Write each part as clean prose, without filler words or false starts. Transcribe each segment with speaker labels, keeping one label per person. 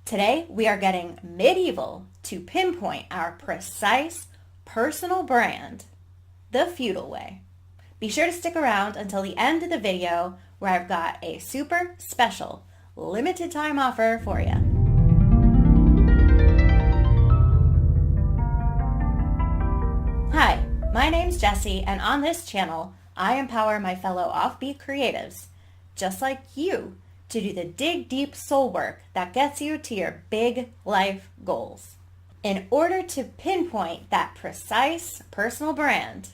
Speaker 1: Today, we are getting medieval to pinpoint our precise personal brand, the feudal way. Be sure to stick around until the end of the video where I've got a super special limited time offer for you. Hi, my name's Jessie, and on this channel, I empower my fellow offbeat creatives, just like you, to do the dig deep soul work that gets you to your big life goals. In order to pinpoint that precise personal brand,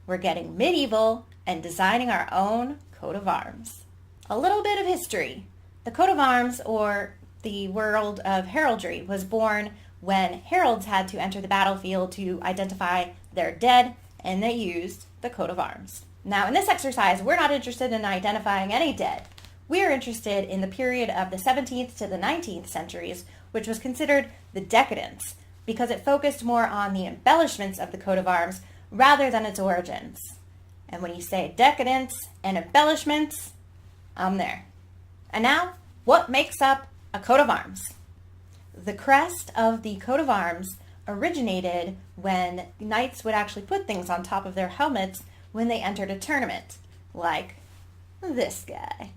Speaker 1: we're getting medieval and designing our own coat of arms. A little bit of history. The coat of arms, or the world of heraldry, was born when heralds had to enter the battlefield to identify their dead, and they used the coat of arms. Now, in this exercise, we're not interested in identifying any dead. We're interested in the period of the 17th to the 19th centuries, which was considered the decadence, because it focused more on the embellishments of the coat of arms rather than its origins. And when you say decadence and embellishments, I'm there. And now, what makes up a coat of arms? The crest of the coat of arms originated when knights would actually put things on top of their helmets when they entered a tournament, like this guy.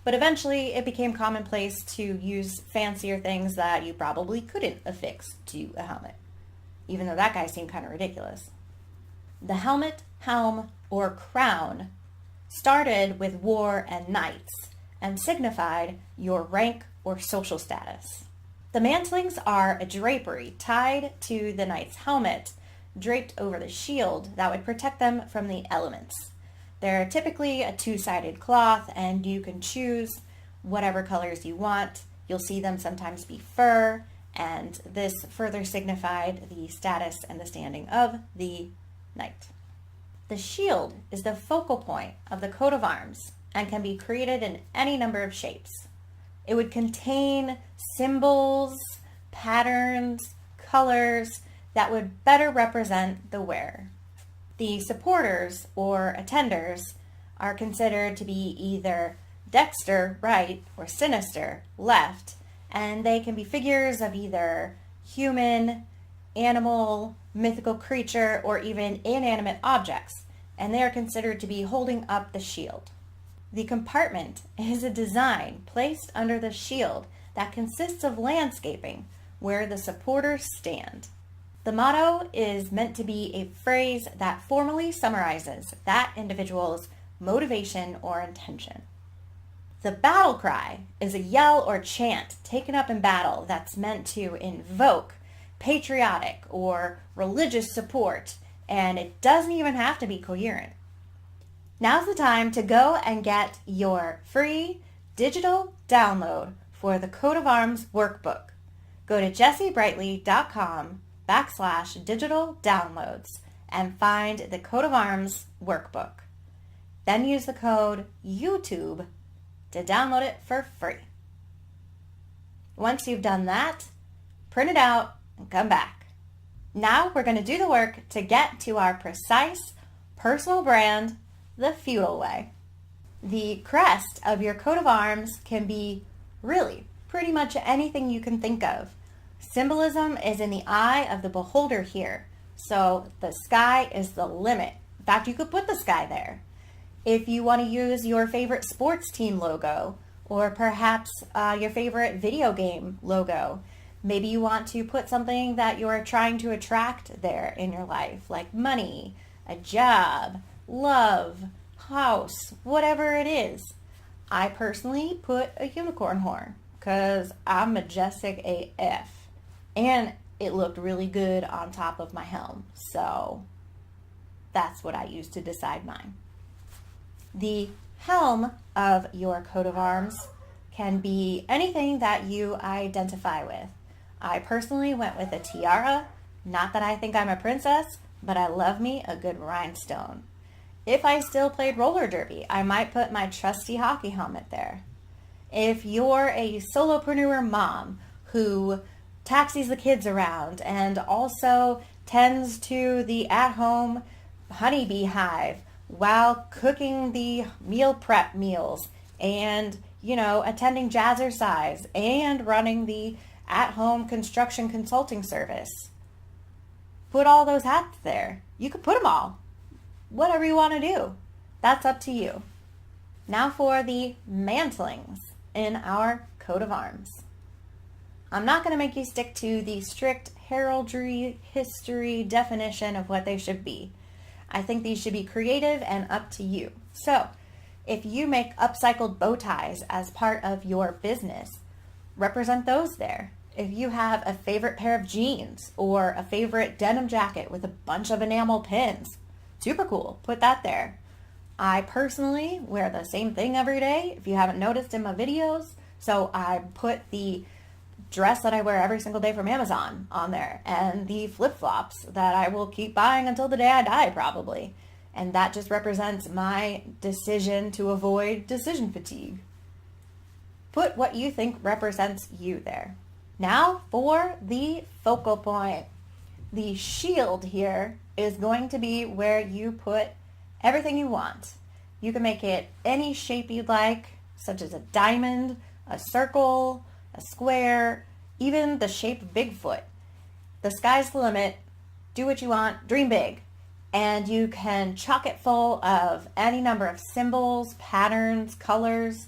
Speaker 1: But eventually it became commonplace to use fancier things that you probably couldn't affix to a helmet, even though that guy seemed kind of ridiculous. The helmet, helm, or crown started with war and knights and signified your rank or social status. The mantlings are a drapery tied to the knight's helmet, draped over the shield that would protect them from the elements. They're typically a two-sided cloth, and you can choose whatever colors you want. You'll see them sometimes be fur, and this further signified the status and the standing of the knight. The shield is the focal point of the coat of arms and can be created in any number of shapes. It would contain symbols, patterns, colors that would better represent the wearer. The supporters or attenders are considered to be either dexter, right, or sinister, left, and they can be figures of either human, animal, mythical creature, or even inanimate objects, and they are considered to be holding up the shield. The compartment is a design placed under the shield that consists of landscaping where the supporters stand. The motto is meant to be a phrase that formally summarizes that individual's motivation or intention. The battle cry is a yell or chant taken up in battle that's meant to invoke patriotic or religious support, and it doesn't even have to be coherent. Now's the time to go and get your free digital download for the Coat of Arms workbook. Go to jessiebrightly.com/digital downloads and find the Coat of Arms workbook. Then use the code YouTube to download it for free. Once you've done that, print it out and come back. Now we're going to do the work to get to our precise personal brand, the feudal way. The crest of your coat of arms can be really pretty much anything you can think of. Symbolism is in the eye of the beholder here, so the sky is the limit. In fact, you could put the sky there. If you want to use your favorite sports team logo, or perhaps your favorite video game logo, maybe you want to put something that you're trying to attract there in your life, like money, a job, love, house, whatever it is. I personally put a unicorn horn because I'm majestic AF. And it looked really good on top of my helm. So that's what I used to decide mine. The helm of your coat of arms can be anything that you identify with. I personally went with a tiara. Not that I think I'm a princess, but I love me a good rhinestone. If I still played roller derby, I might put my trusty hockey helmet there. If you're a solopreneur mom who taxis the kids around and also tends to the at-home honeybee hive while cooking the meal prep meals, and attending jazzercise and running the at-home construction consulting service. Put all those hats there. You could put them all. Whatever you want to do. That's up to you. Now for the mantlings in our coat of arms. I'm not going to make you stick to the strict heraldry history definition of what they should be. I think these should be creative and up to you. So, if you make upcycled bow ties as part of your business, represent those there. If you have a favorite pair of jeans or a favorite denim jacket with a bunch of enamel pins, super cool, put that there. I personally wear the same thing every day, if you haven't noticed in my videos, so I put the dress that I wear every single day from Amazon on there, and the flip-flops that I will keep buying until the day I die probably. And that just represents my decision to avoid decision fatigue. Put what you think represents you there. Now for the focal point. The shield here is going to be where you put everything you want. You can make it any shape you'd like, such as a diamond, a circle, a square, even the shape of Bigfoot. The sky's the limit. Do what you want. Dream big. And you can chock it full of any number of symbols, patterns, colors,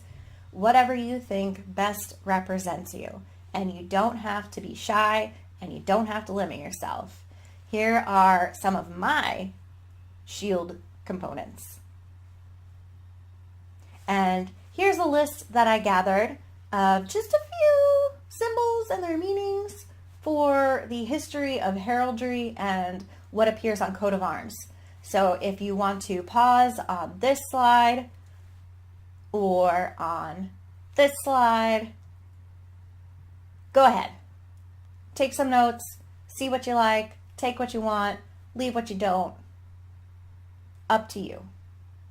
Speaker 1: whatever you think best represents you. And you don't have to be shy, and you don't have to limit yourself. Here are some of my shield components. And here's a list that I gathered of just a few symbols and their meanings for the history of heraldry and what appears on coat of arms. So if you want to pause on this slide or on this slide, go ahead. Take some notes, see what you like, take what you want, leave what you don't. Up to you.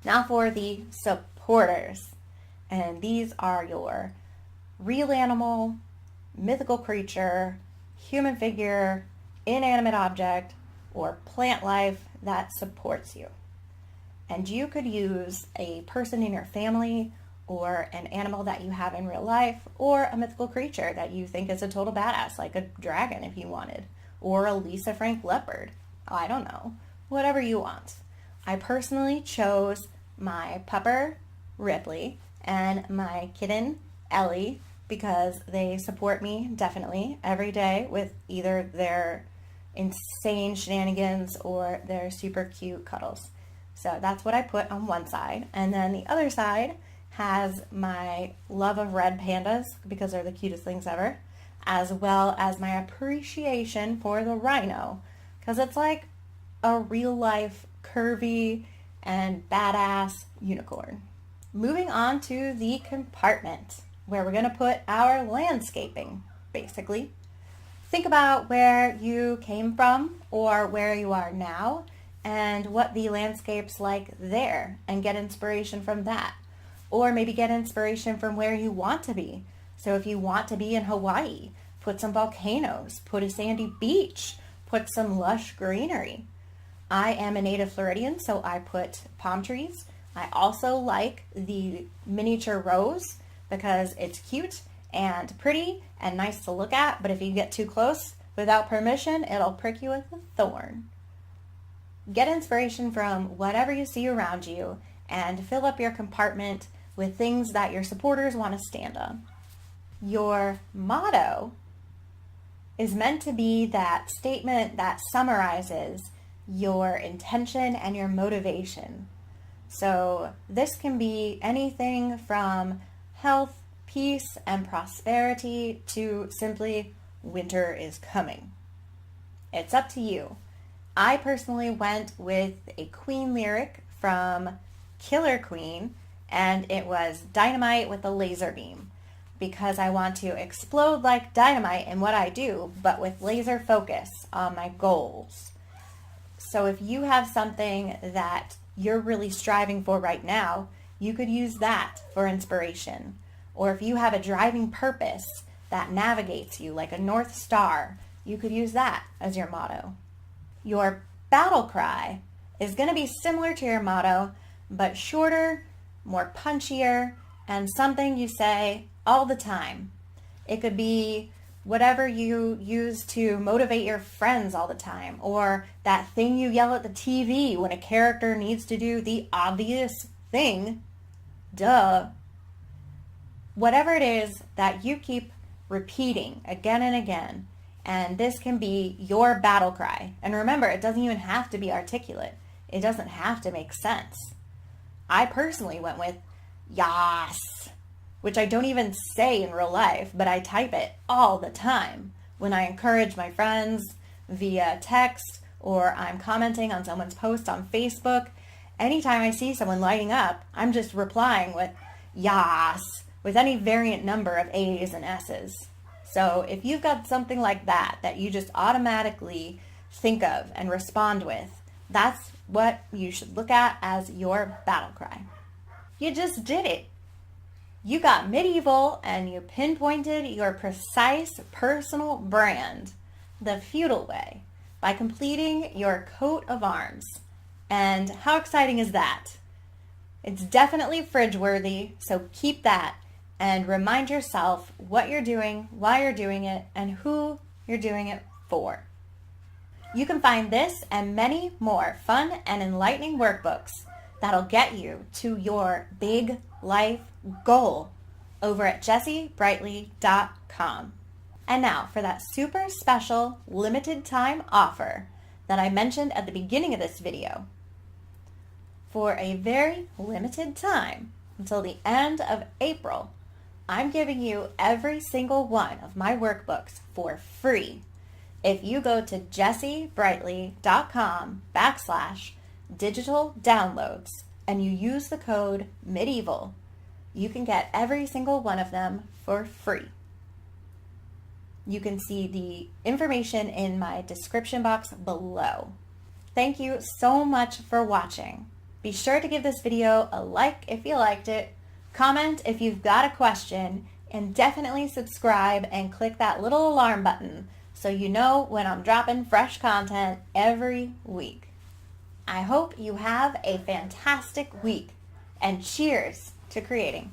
Speaker 1: Now for the supporters. And these are your real animal, mythical creature, human figure, inanimate object, or plant life that supports you. And you could use a person in your family or an animal that you have in real life or a mythical creature that you think is a total badass, like a dragon if you wanted, or a Lisa Frank leopard. I don't know. Whatever you want. I personally chose my pupper, Ripley, and my kitten, Ellie, because they support me definitely every day with either their insane shenanigans or their super cute cuddles. So that's what I put on one side. And then the other side has my love of red pandas because they're the cutest things ever, as well as my appreciation for the rhino because it's like a real life curvy and badass unicorn. Moving on to the compartment where we're going to put our landscaping, basically. Think about where you came from or where you are now and what the landscape's like there and get inspiration from that. Or maybe get inspiration from where you want to be. So if you want to be in Hawaii, put some volcanoes, put a sandy beach, put some lush greenery. I am a native Floridian, so I put palm trees. I also like the miniature rose because it's cute and pretty and nice to look at, but if you get too close without permission, it'll prick you with a thorn. Get inspiration from whatever you see around you and fill up your compartment with things that your supporters want to stand on. Your motto is meant to be that statement that summarizes your intention and your motivation. So this can be anything from health, peace, and prosperity to simply winter is coming. It's up to you. I personally went with a Queen lyric from Killer Queen, and it was dynamite with a laser beam because I want to explode like dynamite in what I do, but with laser focus on my goals. So if you have something that you're really striving for right now, you could use that for inspiration. Or if you have a driving purpose that navigates you like a North Star, you could use that as your motto. Your battle cry is going to be similar to your motto, but shorter, more punchier, and something you say all the time. It could be whatever you use to motivate your friends all the time, or that thing you yell at the TV when a character needs to do the obvious thing. Duh. Whatever it is that you keep repeating again and again, and this can be your battle cry. And remember, it doesn't even have to be articulate. It doesn't have to make sense. I personally went with yas, which I don't even say in real life, but I type it all the time when I encourage my friends via text, or I'm commenting on someone's post on Facebook. Anytime I see someone lighting up, I'm just replying with yas, with any variant number of A's and S's. So if you've got something like that you just automatically think of and respond with, that's what you should look at as your battle cry. You just did it. You got medieval and you pinpointed your precise personal brand the feudal way by completing your coat of arms. And how exciting is that? It's definitely fridge worthy, so keep that and remind yourself what you're doing, why you're doing it, and who you're doing it for. You can find this and many more fun and enlightening workbooks that'll get you to your big life goal over at jessiebrightly.com. And now for that super special limited time offer that I mentioned at the beginning of this video. For a very limited time, until the end of April, I'm giving you every single one of my workbooks for free. If you go to jessiebrightly.com/digital downloads and you use the code medieval, you can get every single one of them for free. You can see the information in my description box below. Thank you so much for watching. Be sure to give this video a like if you liked it, comment if you've got a question, and definitely subscribe and click that little alarm button so you know when I'm dropping fresh content every week. I hope you have a fantastic week, and cheers to creating.